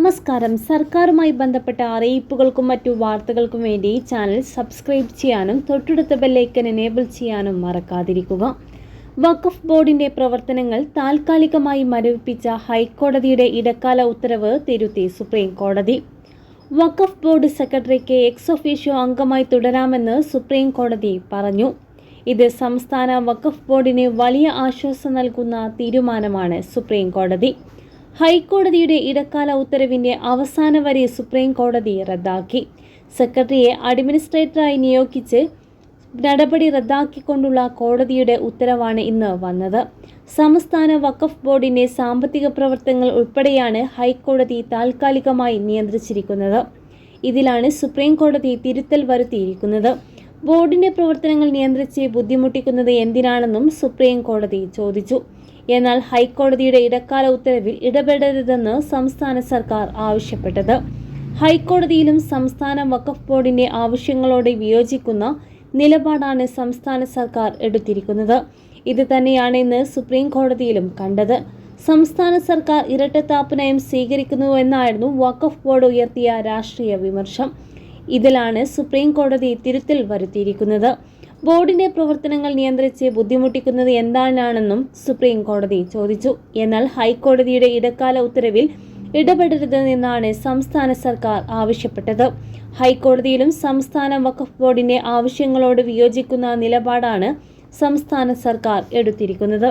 നമസ്കാരം. സർക്കാരുമായി ബന്ധപ്പെട്ട അറിയിപ്പുകൾക്കും മറ്റു വാർത്തകൾക്കും വേണ്ടി ചാനൽ സബ്സ്ക്രൈബ് ചെയ്യാനും തൊട്ടടുത്ത ബെല്ലൈക്കൻ എനേബിൾ ചെയ്യാനും മറക്കാതിരിക്കുക. വഖഫ് ബോർഡിന്റെ പ്രവർത്തനങ്ങൾ താൽക്കാലികമായി മരവിപ്പിച്ച ഹൈക്കോടതിയുടെ ഇടക്കാല ഉത്തരവ് തിരുത്തി സുപ്രീം കോടതി. വഖഫ് ബോർഡ് സെക്രട്ടറിക്ക് എക്സ് ഒഫീഷ്യോ അംഗമായി തുടരാമെന്ന് സുപ്രീം കോടതി പറഞ്ഞു. ഇത് സംസ്ഥാന വഖഫ് ബോർഡിന് വലിയ ആശ്വാസം നൽകുന്ന തീരുമാനമാണ് സുപ്രീം കോടതി. ഹൈക്കോടതിയുടെ ഇടക്കാല ഉത്തരവിന്റെ അവസാന വരി സുപ്രീം കോടതി റദ്ദാക്കി. സെക്രട്ടറിയെ അഡ്മിനിസ്ട്രേറ്ററായി നിയോഗിച്ച് നടപടി റദ്ദാക്കിക്കൊണ്ടുള്ള കോടതിയുടെ ഉത്തരവാണ് ഇന്ന് വന്നത്. സംസ്ഥാന വഖഫ് ബോർഡിന്റെ സാമ്പത്തിക പ്രവർത്തനങ്ങൾ ഉൾപ്പെടെയാണ് ഹൈക്കോടതി താൽക്കാലികമായി നിയന്ത്രിച്ചിരിക്കുന്നത്. ഇതിലാണ് സുപ്രീം കോടതി തിരുത്തൽ വരുത്തിയിരിക്കുന്നത്. ബോർഡിന്റെ പ്രവർത്തനങ്ങൾ നിയന്ത്രിച്ച് ബുദ്ധിമുട്ടിക്കുന്നത് എന്തിനാണെന്നും സുപ്രീം കോടതി ചോദിച്ചു. എന്നാൽ ഹൈക്കോടതിയുടെ ഇടക്കാല ഉത്തരവിൽ ഇടപെടരുതെന്ന് സംസ്ഥാന സർക്കാർ ആവശ്യപ്പെട്ടത്. ഹൈക്കോടതിയിലും സംസ്ഥാന വഖഫ് ബോർഡിന്റെ ആവശ്യങ്ങളോട് വിയോജിക്കുന്ന നിലപാടാണ് സംസ്ഥാന സർക്കാർ എടുത്തിരിക്കുന്നത്. ഇത് തന്നെയാണ് ഇന്ന് സുപ്രീം കോടതിയിലും കണ്ടത്. സംസ്ഥാന സർക്കാർ ഇരട്ടത്താപ്പ് നയം സ്വീകരിക്കുന്നുവെന്നായിരുന്നു വഖഫ് ബോർഡ് ഉയർത്തിയ രാഷ്ട്രീയ വിമർശനം. ഇതിലാണ് സുപ്രീം കോടതി തിരുത്തൽ വരുത്തിയിരിക്കുന്നത്. ബോർഡിന്റെ പ്രവർത്തനങ്ങൾ നിയന്ത്രിച്ച് ബുദ്ധിമുട്ടിക്കുന്നത് എന്താണെന്നും സുപ്രീം കോടതി ചോദിച്ചു. എന്നാൽ ഹൈക്കോടതിയുടെ ഇടക്കാല ഉത്തരവിൽ ഇടപെടരുതെന്നാണ് സംസ്ഥാന സർക്കാർ ആവശ്യപ്പെട്ടത്. ഹൈക്കോടതിയിലും സംസ്ഥാന വഖഫ് ബോർഡിന്റെ ആവശ്യങ്ങളോട് വിയോജിക്കുന്ന നിലപാടാണ് സംസ്ഥാന സർക്കാർ എടുത്തിരിക്കുന്നത്.